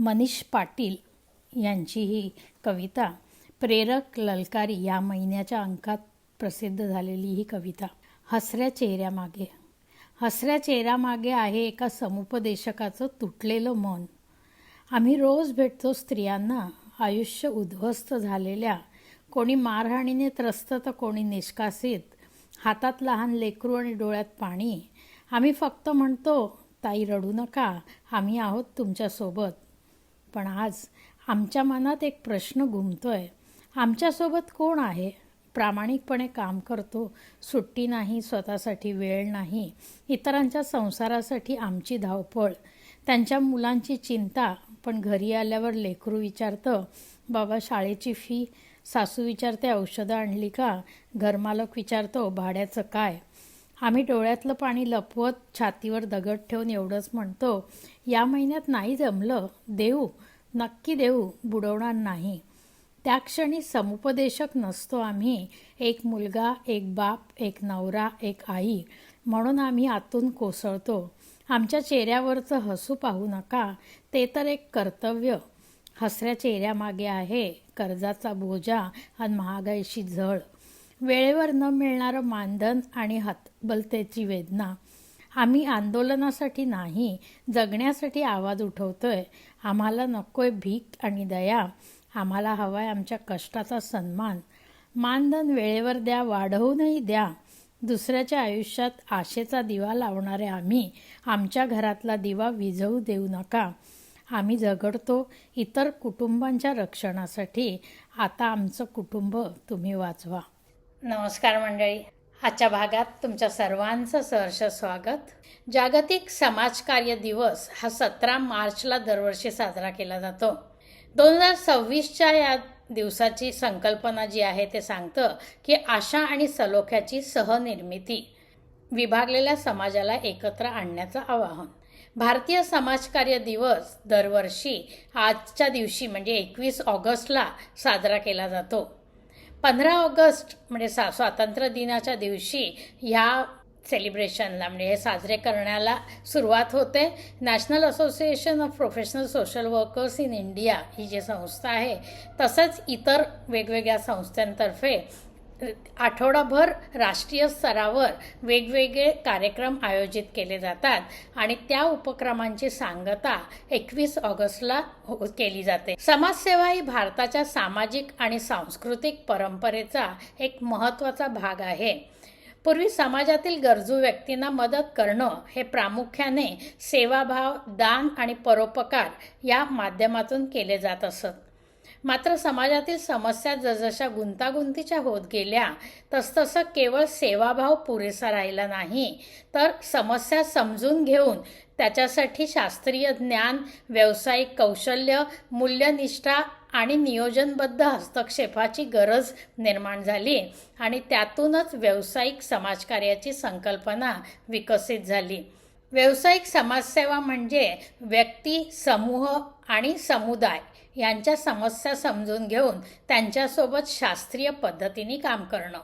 मनीष पाटील यांची ही कविता प्रेरक ललकारी या महिन्याच्या अंकात प्रसिद्ध झालेली ही कविता. हसऱ्या चेहऱ्यामागे. हसऱ्या चेहऱ्यामागे आहे एका समुपदेशकाचं तुटलेलं मन. आम्ही रोज भेटतो स्त्रियांना, आयुष्य उद्ध्वस्त झालेल्या, कोणी मारहाणीने त्रस्त तर कोणी निष्कासित, हातात लहान लेकरू आणि डोळ्यात पाणी. आम्ही फक्त म्हणतो, ताई रडू नका, आम्ही आहोत तुमच्यासोबत. पण आज आमच्या मनात एक प्रश्न घुमतोय, आमच्यासोबत कोण आहे? प्रामाणिकपणे काम करतो, सुट्टी नाही, स्वतःसाठी वेळ नाही, इतरांच्या संसारासाठी आमची धावपळ, त्यांच्या मुलांची चिंता. पण घरी आल्यावर लेकरू विचारतं, बाबा शाळेची फी, सासू विचारते औषधं आणली का, घरमालक विचारतो भाड्याचं काय. आम्ही डोळ्यातलं पाणी लपवत छातीवर दगड ठेवून एवढंच म्हणतो, या महिन्यात नाही जमलं, देऊ, नक्की देऊ, बुडवणार नाही. त्या क्षणी समुपदेशक नसतो आम्ही, एक मुलगा, एक बाप, एक नवरा, एक आई म्हणून आम्ही आतून कोसळतो. आमच्या चेहऱ्यावरचं हसू पाहू नका, ते तर एक कर्तव्य. हसऱ्या चेहऱ्यामागे आहे कर्जाचा बोजा आणि महागाईची झळ, वेळेवर न मिळणारं मानधन आणि हतबलतेची वेदना. आम्ही आंदोलनासाठी नाही, जगण्यासाठी आवाज उठवतोय. आम्हाला नकोय भीक आणि दया, आम्हाला हवाय आमच्या कष्टाचा सन्मान. मानधन वेळेवर द्या, वाढवूनही द्या. दुसऱ्याच्या आयुष्यात आशेचा दिवा लावणारे आम्ही, आमच्या घरातला दिवा विझवू देऊ नका. आम्ही झगडतो इतर कुटुंबांच्या रक्षणासाठी, आता आमचं कुटुंब तुम्ही वाचवा. नमस्कार मंडळी, आजच्या भागात तुमच्या सर्वांचं सहर्ष स्वागत. जागतिक समाजकार्य दिवस हा 17 मार्चला दरवर्षी साजरा केला जातो. 2026च्या या दिवसाची संकल्पना जी आहे ते सांगतं की आशा आणि सलोख्याची सहनिर्मिती, विभागलेल्या समाजाला एकत्र आणण्याचं आवाहन. भारतीय समाजकार्य दिवस दरवर्षी आजच्या दिवशी म्हणजे 21 ऑगस्टला साजरा केला जातो. 15 ऑगस्ट म्हणजे स्वातंत्र्य दिनाच्या दिवशी ह्या सेलिब्रेशनला म्हणजे हे साजरे करण्याला सुरुवात होते. National association of professional social workers in India ही जी संस्था आहे, तसंच इतर वेगवेगळ्या संस्थांतर्फे आठवडाभर राष्ट्रीय स्तरावर वेगवेगळे कार्यक्रम आयोजित केले जातात आणि त्या उपक्रमांची सांगता 21 ऑगस्टला केली जाते. समाजसेवा ही भारताच्या सामाजिक आणि सांस्कृतिक परंपरेचा एक महत्त्वाचा भाग आहे. पूर्वी समाजातील गरजू व्यक्तींना मदत करणं हे प्रामुख्याने सेवाभाव, दान आणि परोपकार या माध्यमातून केले जात असत. मात्र समाजातील समस्या जसजशा गुंतागुंतीच्या होत गेल्या तसतसं केवळ सेवाभाव पुरेसा राहिला नाही, तर समस्या समजून घेऊन त्याच्यासाठी शास्त्रीय ज्ञान, व्यावसायिक कौशल्य, मूल्यनिष्ठा आणि नियोजनबद्ध हस्तक्षेपाची गरज निर्माण झाली आणि त्यातूनच व्यावसायिक समाजकार्याची संकल्पना विकसित झाली. व्यावसायिक समाजसेवा म्हणजे व्यक्ती, समूह आणि समुदाय यांच्या समस्या समजून घेऊन त्यांच्यासोबत शास्त्रीय पद्धतीने काम करणं.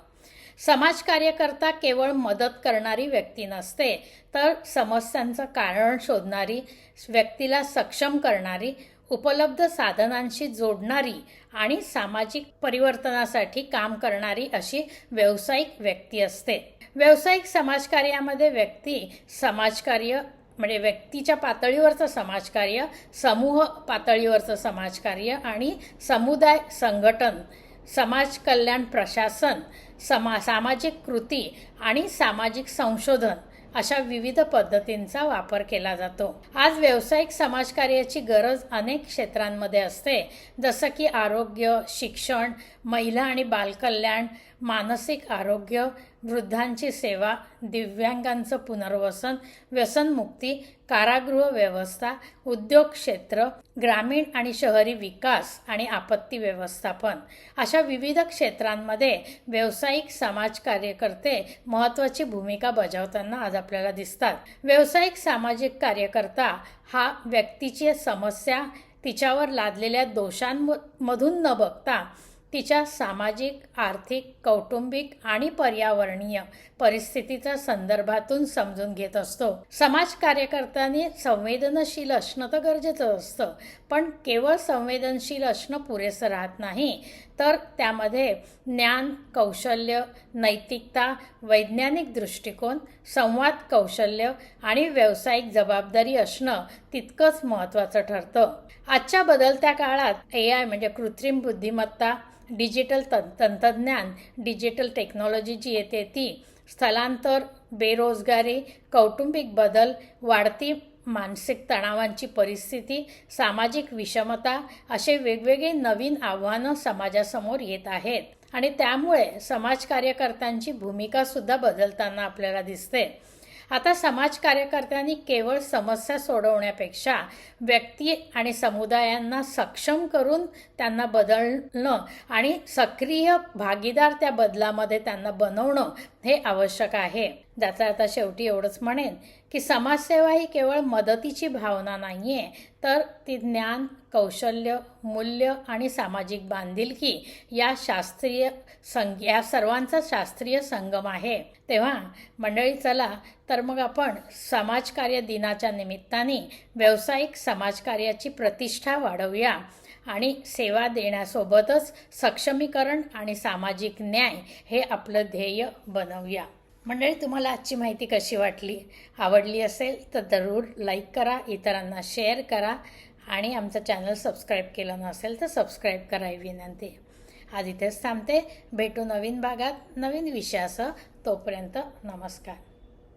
समाजकार्यकर्ता केवळ मदत करणारी व्यक्ती नसते, तर समस्यांचं कारण शोधणारी, व्यक्तीला सक्षम करणारी, उपलब्ध साधनांशी जोडणारी आणि सामाजिक परिवर्तनासाठी काम करणारी अशी व्यावसायिक व्यक्ती असते. व्यावसायिक समाजकार्यामध्ये व्यक्ती समाजकार्य म्हणजे व्यक्तीच्या पातळीवरचं समाजकार्य, समूह पातळीवरचं समाजकार्य आणि समुदाय संघटन, समाज कल्याण प्रशासन, सामाजिक कृती आणि सामाजिक संशोधन अशा विविध पद्धतींचा वापर केला जातो. आज व्यावसायिक समाजकार्याची गरज अनेक क्षेत्रांमध्ये असते, जसं की आरोग्य, शिक्षण, महिला आणि बालकल्याण, मानसिक आरोग्य, वृद्धांची सेवा, दिव्यांगांचं पुनर्वसन, व्यसनमुक्ती, कारागृह व्यवस्था, उद्योग क्षेत्र, ग्रामीण आणि शहरी विकास आणि आपत्ती व्यवस्थापन अशा विविध क्षेत्रांमध्ये व्यावसायिक समाज कार्यकर्ते महत्त्वाची भूमिका बजावताना आज आपल्याला दिसतात. व्यावसायिक सामाजिक कार्यकर्ता हा व्यक्तीची समस्या, तिच्यावर लादलेल्या दोषांमधून न बघता तिच्या सामाजिक, आर्थिक, कौटुंबिक आणि पर्यावरणीय परिस्थितीच्या संदर्भातून समजून घेत असतो. समाज कार्यकर्त्यांनी संवेदनशील असणं तर गरजेचं असतं, पण केवळ संवेदनशील असणं पुरेसं राहत नाही, तर त्यामध्ये ज्ञान, कौशल्य, नैतिकता, वैज्ञानिक दृष्टिकोन, संवाद कौशल्य आणि व्यावसायिक जबाबदारी असणं तितकंच महत्त्वाचं ठरतं. आजच्या बदलत्या काळात AI म्हणजे कृत्रिम बुद्धिमत्ता, डिजिटल तंत्रज्ञान, डिजिटल टेक्नॉलॉजी जी येते ती, स्थलांतर, बेरोजगारी, कौटुंबिक बदल, वाढती मानसिक तणावांची परिस्थिती, सामाजिक विषमता असे वेगवेगळे नवीन आव्हानं समाजासमोर येत आहेत आणि त्यामुळे समाज कार्यकर्त्यांची भूमिकासुद्धा बदलताना आपल्याला दिसते. आता समाज कार्यकर्त्यांनी केवळ समस्या सोडवण्यापेक्षा व्यक्ती आणि समुदायांना सक्षम करून त्यांना बदलणं आणि सक्रिय भागीदार त्या बदलामध्ये त्यांना बनवणं हे आवश्यक आहे. ज्याचा आता शेवटी एवढंच म्हणेन की समाजसेवा ही केवळ मदतीची भावना नाही आहे, तर ती ज्ञान, कौशल्य, मूल्य आणि सामाजिक बांधिलकी या सर्वांचा शास्त्रीय संगम आहे. तेव्हा मंडळी, चला तर मग आपण समाजकार्य दिनाच्या निमित्ताने व्यावसायिक समाजकार्याची प्रतिष्ठा वाढवूया आणि सेवा देण्यासोबतच सक्षमीकरण आणि सामाजिक न्याय हे आपलं ध्येय बनवूया. मंडळी, तुम्हाला आजची माहिती कशी वाटली? आवडली असेल तर जरूर लाईक करा, इतरांना शेअर करा आणि आमचं चॅनल सबस्क्राईब केलं नसेल तर सबस्क्राईब करा ही विनंती. आज इथेच थांबते. भेटू नवीन भागात नवीन विषयासह. तोपर्यंत नमस्कार.